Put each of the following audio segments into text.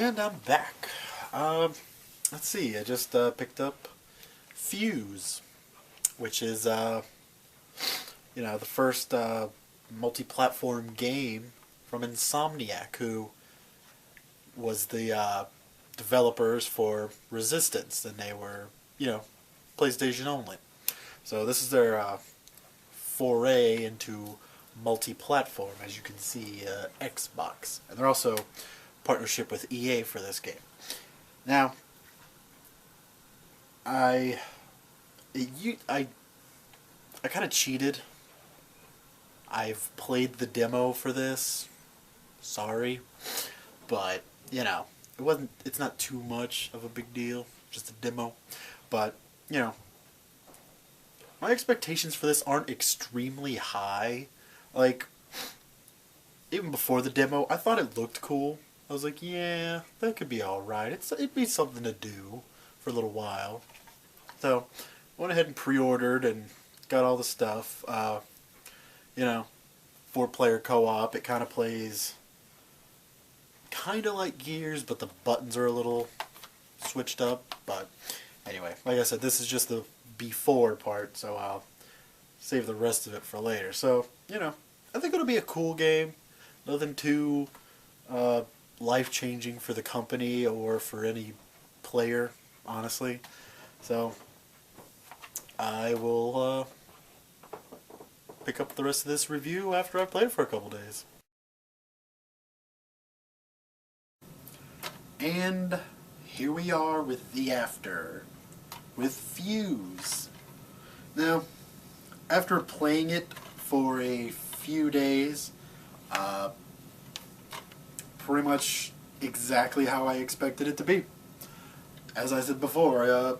And I'm back. Let's see, I just picked up Fuse, which is, the first multi-platform game from Insomniac, who was the developers for Resistance, and they were, PlayStation only. So this is their foray into multi-platform, as you can see, Xbox. And they're also partnership with EA for this game. Now, I kind of cheated. I've played the demo for this. Sorry, but it's not too much of a big deal. Just a demo, but my expectations for this aren't extremely high. Like, even before the demo, I thought it looked cool. I was like, yeah, that could be alright. It'd be something to do for a little while. So, I went ahead and pre-ordered and got all the stuff. 4-player co-op. It kind of plays kind of like Gears, but the buttons are a little switched up. But anyway, like I said, this is just the before part, so I'll save the rest of it for later. So, I think it'll be a cool game. Nothing too life-changing for the company or for any player, honestly. So, I will pick up the rest of this review after I've played it for a couple days. And here we are with the after, with Fuse. Now, after playing it for a few days, pretty much exactly how I expected it to be. As I said before,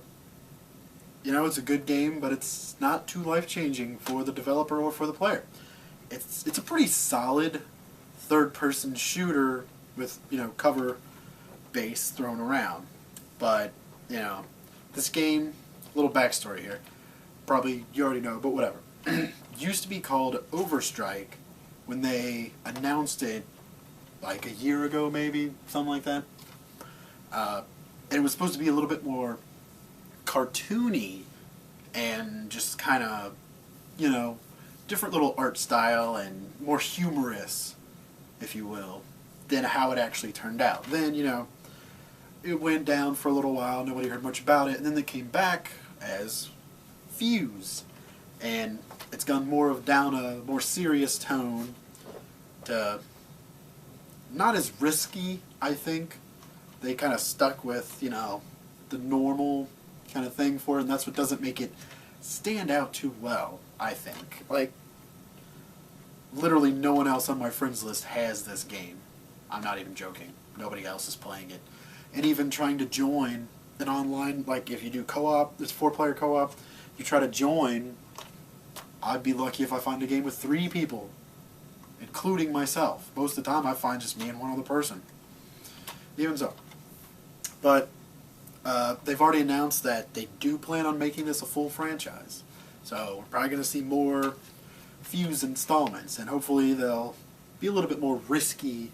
it's a good game, but it's not too life-changing for the developer or for the player. It's a pretty solid third-person shooter with, cover base thrown around. But, this game, little backstory here, probably you already know, but whatever. Used to be called Overstrike when they announced it like a year ago, maybe, something like that. And it was supposed to be a little bit more cartoony and just kind of, different little art style and more humorous, if you will, than how it actually turned out. Then, it went down for a little while, nobody heard much about it, and then it came back as Fuse. And it's gone down a more serious tone to not as risky, I think. They kind of stuck with, the normal kind of thing for it, and that's what doesn't make it stand out too well, I think. Like, literally no one else on my friends list has this game. I'm not even joking. Nobody else is playing it. And even trying to join an online, like if you do co-op, this 4-player co-op, you try to join, I'd be lucky if I find a game with 3 people, including myself. Most of the time I find just me and one other person. Even so. But they've already announced that they do plan on making this a full franchise. So we're probably going to see more Fuse installments, and hopefully they'll be a little bit more risky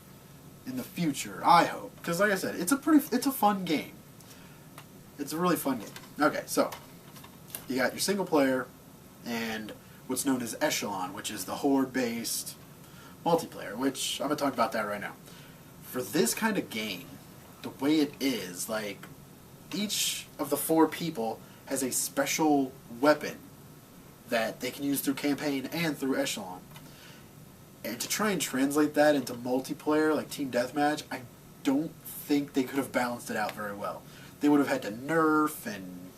in the future, I hope. Because like I said, it's a fun game. It's a really fun game. Okay, so you got your single player and what's known as Echelon, which is the horde-based multiplayer, which I'm going to talk about that right now. For this kind of game, the way it is, like, each of the 4 people has a special weapon that they can use through campaign and through Echelon. And to try and translate that into multiplayer, like Team Deathmatch, I don't think they could have balanced it out very well. They would have had to nerf and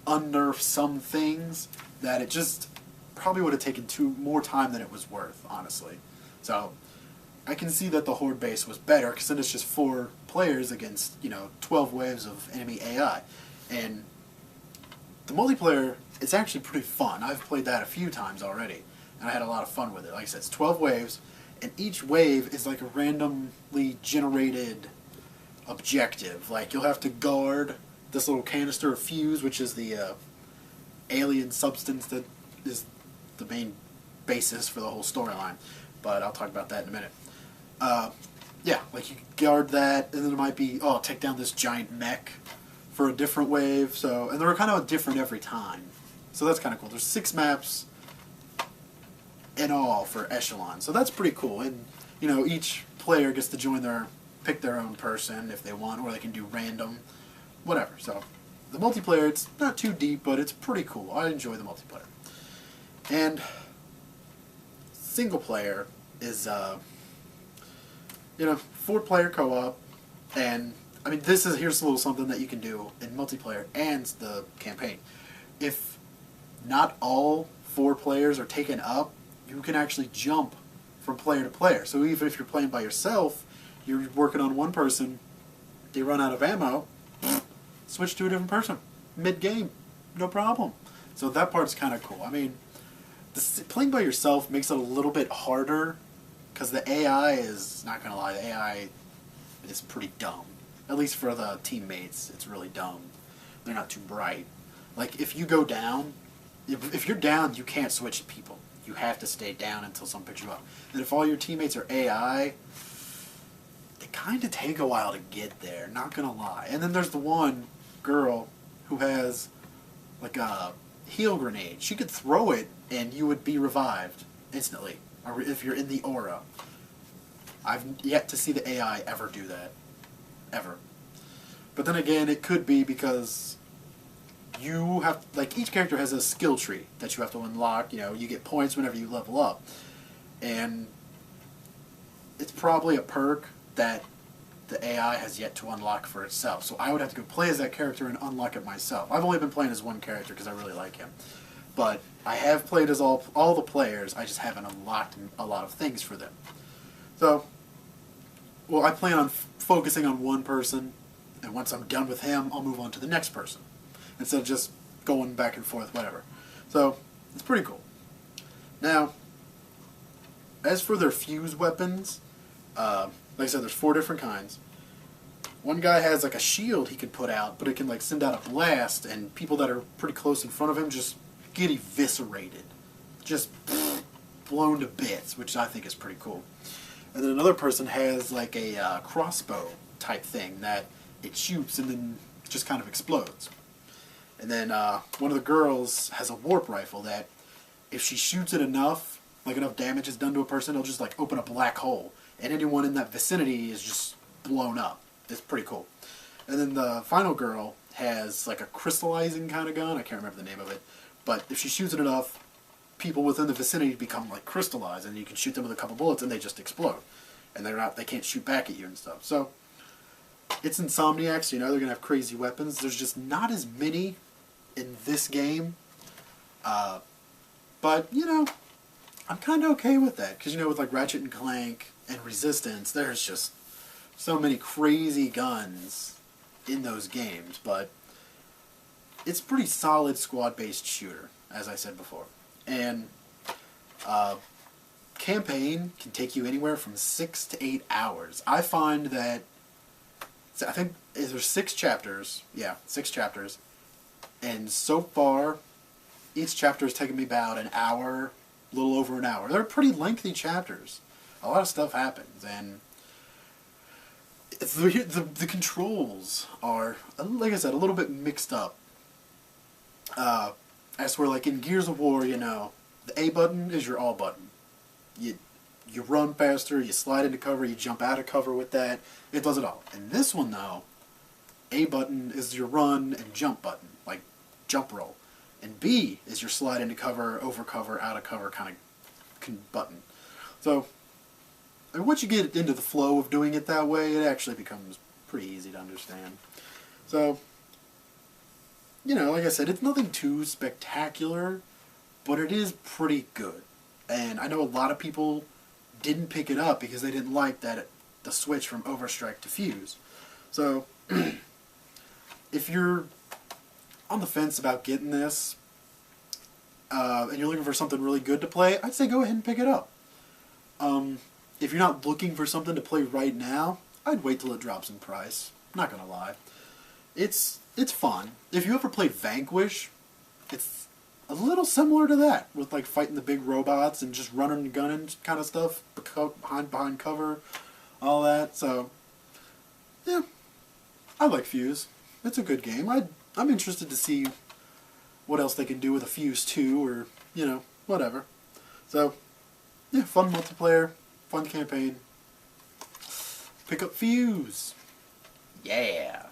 unnerf some things that it just probably would have taken more time than it was worth, honestly. So I can see that the Horde base was better, because then it's just 4 players against, 12 waves of enemy AI. And the multiplayer, it's actually pretty fun. I've played that a few times already, and I had a lot of fun with it. Like I said, it's 12 waves, and each wave is like a randomly generated objective. Like, you'll have to guard this little canister of Fuse, which is the alien substance that is the main basis for the whole storyline. But I'll talk about that in a minute. Yeah, like you could guard that, and then it might be, oh, take down this giant mech for a different wave. So, and they're kind of different every time. So that's kind of cool. There's 6 maps in all for Echelon. So that's pretty cool. And, you know, each player gets to pick their own person if they want, or they can do random, whatever. So the multiplayer, it's not too deep, but it's pretty cool. I enjoy the multiplayer. And single player is, 4-player co-op, and I mean, here's a little something that you can do in multiplayer and the campaign. If not all 4 players are taken up, you can actually jump from player to player. So even if you're playing by yourself, you're working on one person, they run out of ammo, switch to a different person mid-game, no problem. So that part's kind of cool. I mean, playing by yourself makes it a little bit harder because the AI is, not gonna lie, the AI is pretty dumb. At least for the teammates, it's really dumb. They're not too bright. Like, if you go down, if you're down, you can't switch people. You have to stay down until someone picks you up. And if all your teammates are AI, they kind of take a while to get there, not gonna lie. And then there's the one girl who has, like, a heal grenade. She could throw it, and you would be revived instantly, or if you're in the aura. I've yet to see the AI ever do that. Ever. But then again, it could be because you have, like, each character has a skill tree that you have to unlock. You know, you get points whenever you level up. And it's probably a perk that the AI has yet to unlock for itself. So I would have to go play as that character and unlock it myself. I've only been playing as one character because I really like him. But I have played as all the players, I just haven't unlocked a lot of things for them. So, well, I plan on focusing on one person, and once I'm done with him, I'll move on to the next person, instead of just going back and forth, whatever. So, it's pretty cool. Now, as for their fuse weapons, like I said, there's 4 different kinds. One guy has like a shield he can put out, but it can like send out a blast, and people that are pretty close in front of him just get eviscerated. Just blown to bits, which I think is pretty cool. And then another person has like a crossbow type thing that it shoots and then just kind of explodes. And then one of the girls has a warp rifle that if she shoots it enough, like enough damage is done to a person, it'll just like open a black hole. And anyone in that vicinity is just blown up. It's pretty cool. And then the final girl has like a crystallizing kind of gun. I can't remember the name of it. But if she shoots it enough, people within the vicinity become like crystallized, and you can shoot them with a couple bullets and they just explode. And they can't shoot back at you and stuff. So it's Insomniac, so you know they're going to have crazy weapons. There's just not as many in this game. But, you know, I'm kind of okay with that. Because, you know, with like Ratchet and Clank and Resistance, there's just so many crazy guns in those games. But it's a pretty solid squad-based shooter, as I said before. And campaign can take you anywhere from 6 to 8 hours. I find that, I think there's 6 chapters. Yeah, 6 chapters. And so far, each chapter has taken me about an hour, a little over an hour. They're pretty lengthy chapters. A lot of stuff happens, and the controls are, like I said, a little bit mixed up. As for like in Gears of War, you know, the A button is your all button. You run faster, you slide into cover, you jump out of cover with that. It does it all. In this one, though, A button is your run and jump button, like jump roll. And B is your slide into cover, over cover, out of cover kind of button. So, I mean, once you get into the flow of doing it that way, it actually becomes pretty easy to understand. So, you know, like I said, it's nothing too spectacular, but it is pretty good. And I know a lot of people didn't pick it up because they didn't like the switch from Overstrike to Fuse. So, if you're on the fence about getting this, and you're looking for something really good to play, I'd say go ahead and pick it up. If you're not looking for something to play right now, I'd wait till it drops in price. Not gonna lie. It's fun. If you ever played Vanquish, it's a little similar to that, with like fighting the big robots and just running and gunning kind of stuff behind cover. all that. So, yeah, I like Fuse. It's a good game. I'm interested to see what else they can do with a Fuse 2 or, whatever. So, yeah, fun multiplayer, fun campaign. Pick up Fuse. Yeah.